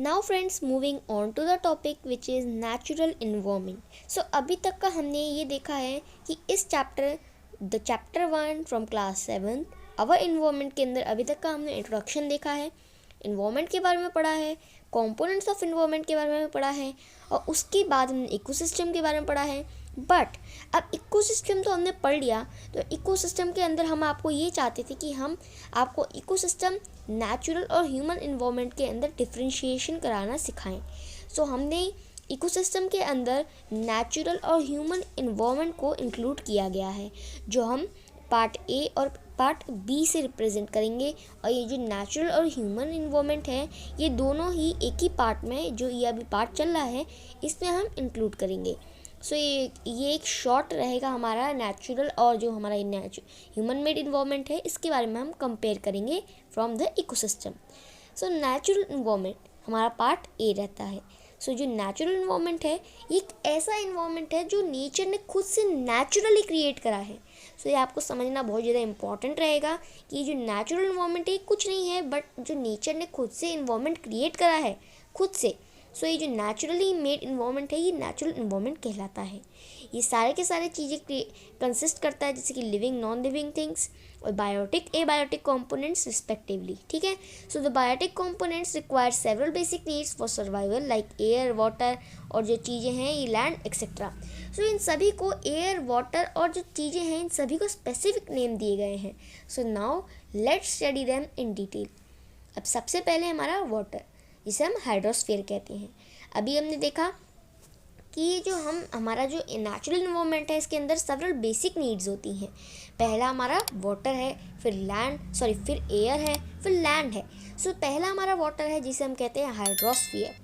Now friends, moving on to the topic which is natural environment. So अभी तक का हमने ये देखा है कि इस chapter 1 from class 7 our environment के अंदर अभी तक का हमने इंट्रोडक्शन देखा है, इन्वायरमेंट के बारे में पढ़ा है, कंपोनेंट्स ऑफ इन्वायरमेंट के बारे में पढ़ा है और उसके बाद हमने इकोसिस्टम के बारे में पढ़ा है। बट अब इकोसिस्टम तो हमने पढ़ लिया, तो इकोसिस्टम के अंदर हम आपको ये चाहते थे कि हम आपको इकोसिस्टम, नेचुरल और ह्यूमन इन्वायरमेंट के अंदर डिफरेंशिएशन कराना सिखाएं। सो हमने इकोसिस्टम के अंदर नेचुरल और ह्यूमन इन्वायरमेंट को इंक्लूड किया गया है, जो हम पार्ट ए और पार्ट बी से रिप्रेजेंट करेंगे। और ये जो नेचुरल और ह्यूमन इन्वायरमेंट है, ये दोनों ही एक ही पार्ट में, जो ये अभी पार्ट चल रहा है, इसमें हम इंक्लूड करेंगे। सो ये एक शॉर्ट रहेगा हमारा नेचुरल और जो हमारा ह्यूमन मेड इन्वायरमेंट है, इसके बारे में हम कंपेयर करेंगे from the ecosystem. So natural environment हमारा पार्ट ए रहता है। सो जो नेचुरल इन्वायरमेंट है, ये एक ऐसा इन्वायरमेंट है जो नेचर ने खुद से नेचुरली क्रिएट करा है। सो ये आपको समझना बहुत ज़्यादा इंपॉर्टेंट रहेगा कि जो नेचुरल इन्वायरमेंट है कुछ नहीं है, बट जो नेचर ने खुद से इन्वायरमेंट क्रिएट करा है खुद से। सो ये जो नेचुरली मेड इन्वायरमेंट है, ये नेचुरल इन्वायरमेंट कहलाता है। ये सारे के सारे चीज़ें कंसिस्ट करता है, जैसे कि लिविंग, नॉन लिविंग थिंग्स और बायोटिक, एबायोटिक कंपोनेंट्स रिस्पेक्टिवली। ठीक है। So the biotic components require several basic needs for survival like air, water और जो चीज़ें हैं ये लैंड एक्सेट्रा। सो इन सभी को एयर, वाटर और जो चीज़ें हैं, इन सभी को स्पेसिफिक नेम दिए गए हैं। So now let's study them in detail. अब सबसे पहले हमारा वाटर, जिसे हम हाइड्रोस्फीयर कहते हैं। अभी हमने देखा कि जो हमारा जो नेचुरल इन्वायरमेंट है, इसके अंदर सेवरल बेसिक नीड्स होती हैं। पहला हमारा वाटर है, फिर एयर है, फिर लैंड है। सो पहला हमारा वाटर है, जिसे हम कहते हैं हाइड्रोस्फीयर।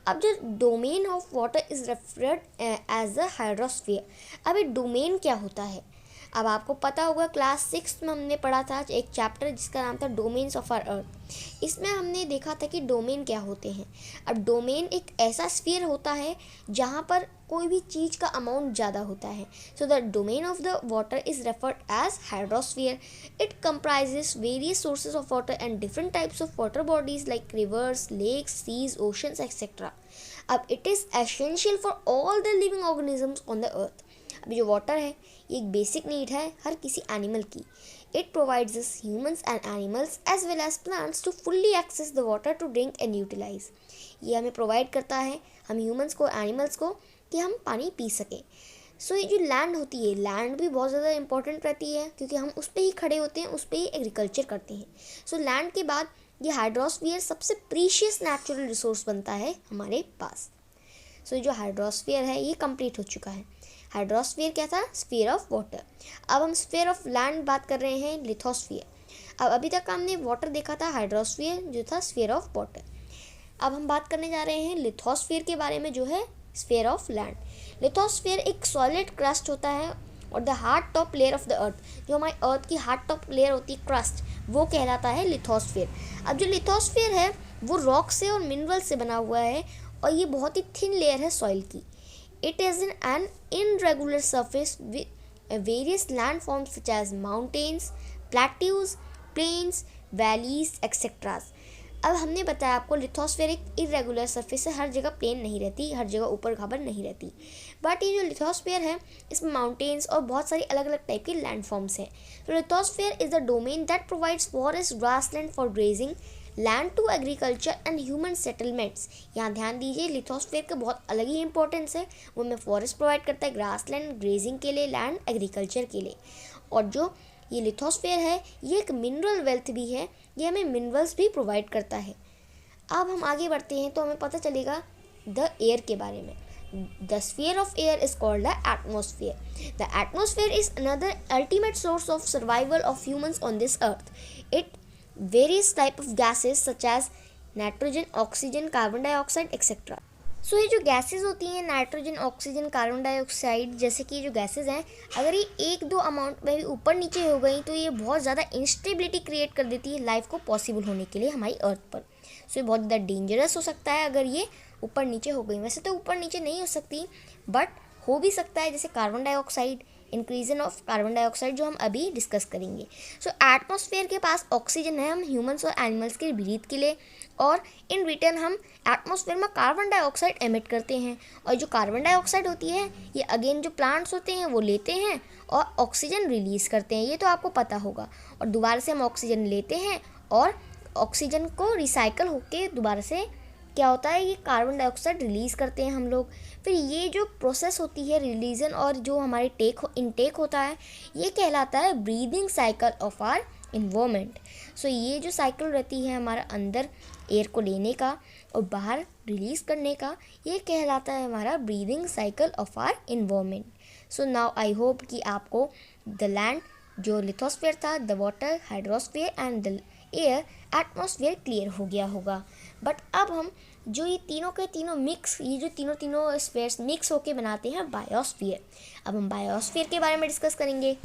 अब जो domain of water is referred as the hydrosphere. अब ये डोमेन क्या होता है? अब आपको पता होगा, क्लास 6 में हमने पढ़ा था एक चैप्टर जिसका नाम था डोमेन्स ऑफ आवर अर्थ। इसमें हमने देखा था कि डोमेन क्या होते हैं। अब डोमेन एक ऐसा स्फीयर होता है जहाँ पर कोई भी चीज़ का अमाउंट ज़्यादा होता है। So the domain of the water is referred as hydrosphere. It comprises various sources of water and different types of water bodies like rivers, lakes, seas, oceans etcetera. अब it is essential for all the living organisms on the earth. अभी जो water है, ये एक basic need है हर किसी animal की। It provides us humans and animals as well as plants to fully access the water to drink and utilise. ये हमें प्रोवाइड करता है, हम ह्यूमंस को, एनिमल्स को, कि हम पानी पी सकें। सो ये जो लैंड होती है, लैंड भी बहुत ज़्यादा इंपॉर्टेंट रहती है, क्योंकि हम उस पर ही खड़े होते हैं, उस पर ही एग्रीकल्चर करते हैं। सो लैंड के बाद ये हाइड्रोस्फीयर सबसे प्रीशियस नेचुरल रिसोर्स बनता है हमारे पास। सो जो हाइड्रोस्फीयर है, ये कंप्लीट हो चुका है। हाइड्रोस्फीयर क्या था? Sphere of water. अब हम स्फीयर ऑफ लैंड बात कर रहे हैं, लिथोस्फीयर। अब अभी तक हमने वाटर देखा था, हाइड्रोस्फीयर जो था स्फीयर ऑफ वाटर। अब हम बात करने जा रहे हैं लिथोस्फीयर के बारे में, जो है स्फीयर ऑफ लैंड। लिथोस्फीयर एक सॉलिड क्रस्ट होता है और the hard top layer of the earth, जो हमारी अर्थ की हार्ड टॉप लेयर होती है, क्रस्ट, वो कहलाता है लिथोस्फीयर। अब जो लिथोस्फीयर है, वो रॉक से और मिनरल से बना हुआ है और ये बहुत ही थिन लेयर है सॉइल की। It is an irregular surface with various landforms such as mountains, plateaus, plains, valleys, etc. अब हमने बताया आपको, लिथोस्फीयर एक इरेगुलर सरफेस है, हर जगह प्लेन नहीं रहती, हर जगह ऊपर खाबर नहीं रहती। बट ये जो लिथोस्फीयर है, इसमें माउंटेन्स और बहुत सारी अलग अलग टाइप के लैंडफॉर्म्स हैं। तो lithosphere is the domain that provides forest, grassland for grazing, land to agriculture and human settlements. यहाँ ध्यान दीजिए, लिथोस्फीयर का बहुत अलग ही इंपॉर्टेंस है। वो हमें फॉरेस्ट प्रोवाइड करता है, ग्रासलैंड ग्रेजिंग के लिए, लैंड एग्रीकल्चर के लिए। और जो ये लिथोस्फीयर है, ये एक मिनरल वेल्थ भी है, ये हमें मिनरल्स भी प्रोवाइड करता है। अब हम आगे बढ़ते हैं तो हमें पता चलेगा द एयर के बारे में। The sphere of air is called the atmosphere. The atmosphere is another ultimate source of survival of humans on this earth. It various type of gases such as nitrogen, oxygen, carbon dioxide etcetera. So ये जो gases होती हैं, nitrogen, oxygen, carbon dioxide जैसे कि जो gases हैं, अगर ये एक दो अमाउंट में भी ऊपर नीचे हो गई तो ये बहुत ज़्यादा इंस्टेबिलिटी क्रिएट कर देती है लाइफ को पॉसिबल होने के लिए हमारी अर्थ पर। सो ये बहुत ज़्यादा डेंजरस हो सकता है अगर ये ऊपर नीचे हो गई। वैसे तो ऊपर नीचे नहीं हो सकती, बट हो भी सकता है, जैसे carbon dioxide increasing of carbon dioxide जो हम अभी डिस्कस करेंगे। सो एटमॉस्फेयर के पास ऑक्सीजन है हम ह्यूमंस और एनिमल्स के ब्रीथ के लिए, और इन रिटर्न हम एटमॉस्फेयर में कार्बन डाइऑक्साइड एमिट करते हैं, और जो कार्बन डाइऑक्साइड होती है ये अगेन जो प्लांट्स होते हैं वो लेते हैं और ऑक्सीजन रिलीज़ करते हैं, ये तो आपको पता होगा। और दोबारा से हम ऑक्सीजन लेते हैं और ऑक्सीजन को रिसाइकल होके दोबारा से क्या होता है, ये कार्बन डाइऑक्साइड रिलीज़ करते हैं हम लोग। फिर ये जो प्रोसेस होती है रिलीजन और जो हमारे इनटेक होता है, ये कहलाता है breathing cycle of our environment. So ये जो साइकिल रहती है हमारा अंदर एयर को लेने का और बाहर रिलीज़ करने का, ये कहलाता है हमारा breathing cycle of our environment. So now I hope कि आपको द लैंड जो लिथोस्फीयर था, the water hydrosphere and the air atmosphere clear हो गया होगा। बट अब हम जो ये तीनों के तीनों मिक्स, ये जो तीनों स्फीयर्स मिक्स होके बनाते हैं बायोस्फीयर। अब हम बायोस्फीयर के बारे में डिस्कस करेंगे।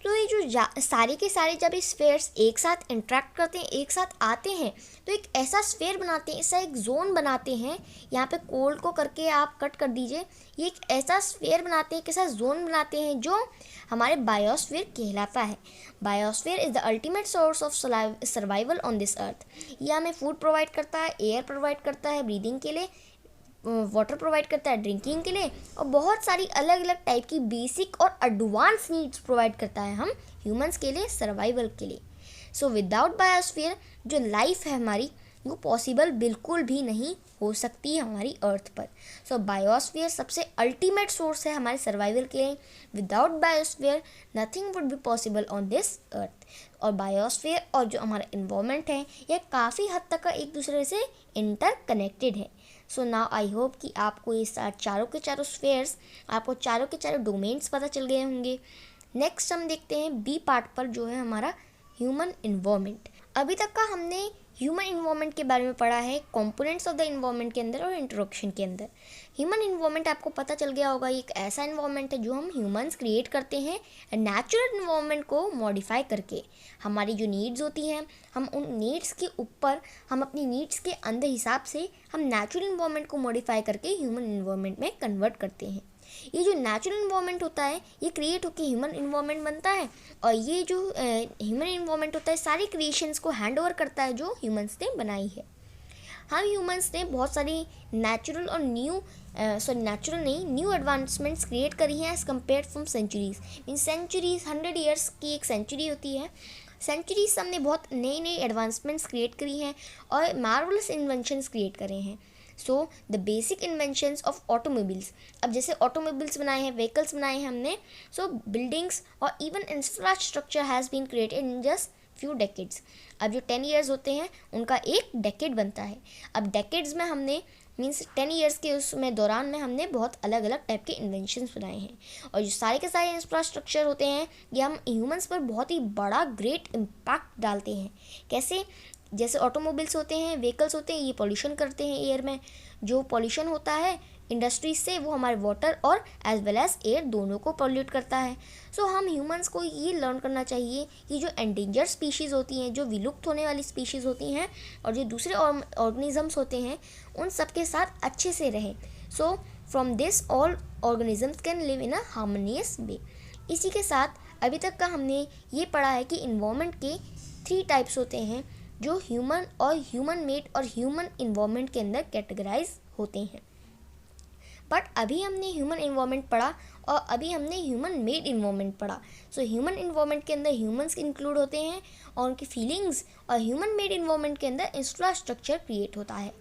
तो ये जो सारे के सारे जब इस स्फीयर्स एक साथ इंटरेक्ट करते हैं, एक साथ आते हैं, तो एक ऐसा स्फीयर बनाते हैं, ऐसा एक जोन बनाते हैं। यहाँ पे कोल्ड को करके आप कट कर दीजिए, ये एक ऐसा स्फीयर बनाते हैं, एक ऐसा जोन बनाते हैं जो हमारे बायोस्फीयर कहलाता है। Biosphere is the ultimate source of survival on this earth. ये हमें फूड प्रोवाइड करता है, एयर प्रोवाइड करता है ब्रीदिंग के लिए, वाटर प्रोवाइड करता है ड्रिंकिंग के लिए, और बहुत सारी अलग अलग टाइप की बेसिक और एडवांस नीड्स प्रोवाइड करता है हम ह्यूमंस के लिए, सर्वाइवल के लिए। सो विदाउट बायोस्फीयर जो लाइफ है हमारी वो पॉसिबल बिल्कुल भी नहीं हो सकती है हमारी अर्थ पर। सो बायोस्फीयर सबसे अल्टीमेट सोर्स है हमारे सर्वाइवल के लिए। Without biosphere nothing would be possible on this earth. और बायोस्फीयर और जो हमारा इन्वायरमेंट है यह काफ़ी हद तक एक दूसरे से इंटरकनेक्टेड है। सो नाउ आई होप कि आपको ये चारों के चारों स्फीयर्स, आपको चारों के चारों डोमेन्स पता चल गए होंगे। नेक्स्ट हम देखते हैं बी पार्ट पर, जो है हमारा ह्यूमन इन्वायरमेंट। अभी तक का हमने ह्यूमन इन्वायरमेंट के बारे में पढ़ा है कंपोनेंट्स ऑफ द इन्वायरमेंट के अंदर और इंट्रोडक्शन के अंदर। ह्यूमन इन्वायरमेंट आपको पता चल गया होगा, ये एक ऐसा इन्वायरमेंट है जो हम ह्यूमंस क्रिएट करते हैं नेचुरल इन्वायरमेंट को मॉडिफाई करके। हमारी जो नीड्स होती हैं, हम उन नीड्स के ऊपर, हम अपनी नीड्स के अंदर हिसाब से हम नेचुरल इन्वायरमेंट को मॉडिफाई करके ह्यूमन इन्वायरमेंट में कन्वर्ट करते हैं। ये जो नेचुरल इन्वायरमेंट होता है ये क्रिएट होकर ह्यूमन इन्वायरमेंट बनता है, और ये जो ह्यूमन इन्वायरमेंट होता है सारी क्रिएशंस को हैंड ओवर करता है जो ह्यूमंस ने बनाई है। हम ह्यूमंस ने बहुत सारी नेचुरल और न्यू एडवांसमेंट्स क्रिएट करी हैं as compare from centuries. Mean centuries 100 years की एक सेंचुरी होती है। सेंचुरीज हमने बहुत नई नई एडवांसमेंट्स क्रिएट करी हैं और मार्वलस इन्वेंशंस क्रिएट करे हैं। So the basic inventions of automobiles, अब जैसे ऑटोमोबाइल्स बनाए हैं, व्हीकल्स बनाए हैं हमने, सो बिल्डिंग्स और even infrastructure has been created in just few decades. अब जो 10 ईयर्स होते हैं उनका एक डेकेड बनता है। अब डेकेड्स में हमने मीन्स 10 ईयर्स के उसमें दौरान में हमने बहुत अलग अलग टाइप के इन्वेंशंस बनाए हैं, और जो सारे के सारे इंफ्रास्ट्रक्चर होते हैं ये हम ह्यूमंस पर बहुत ही बड़ा ग्रेट इम्पैक्ट डालते हैं। कैसे? जैसे ऑटोमोबाइल्स होते हैं, व्हीकल्स होते हैं, ये पॉल्यूशन करते हैं एयर में। जो पॉल्यूशन होता है इंडस्ट्रीज से वो हमारे वाटर और एज वेल एज एयर दोनों को पॉल्यूट करता है। सो हम ह्यूमंस को ये लर्न करना चाहिए कि जो एंडेंजर्ड स्पीशीज़ होती हैं, जो विलुप्त होने वाली स्पीशीज़ होती हैं, और जो दूसरे ऑर्गेनिजम्स होते हैं उन सब के साथ अच्छे से रहें। So from this all organisms can live in a harmonious way. इसी के साथ अभी तक का हमने ये पढ़ा है कि इन्वायरमेंट के 3 टाइप्स होते हैं जो ह्यूमन और ह्यूमन मेड और ह्यूमन इन्वायरमेंट के अंदर कैटेगराइज होते हैं। बट अभी हमने ह्यूमन इन्वायरमेंट पढ़ा और अभी हमने ह्यूमन मेड इन्वायरमेंट पढ़ा। सो ह्यूमन इन्वायरमेंट के अंदर ह्यूमंस इंक्लूड होते हैं और उनकी फीलिंग्स, और ह्यूमन मेड इन्वायरमेंट के अंदर इंफ्रास्ट्रक्चर क्रिएट होता है।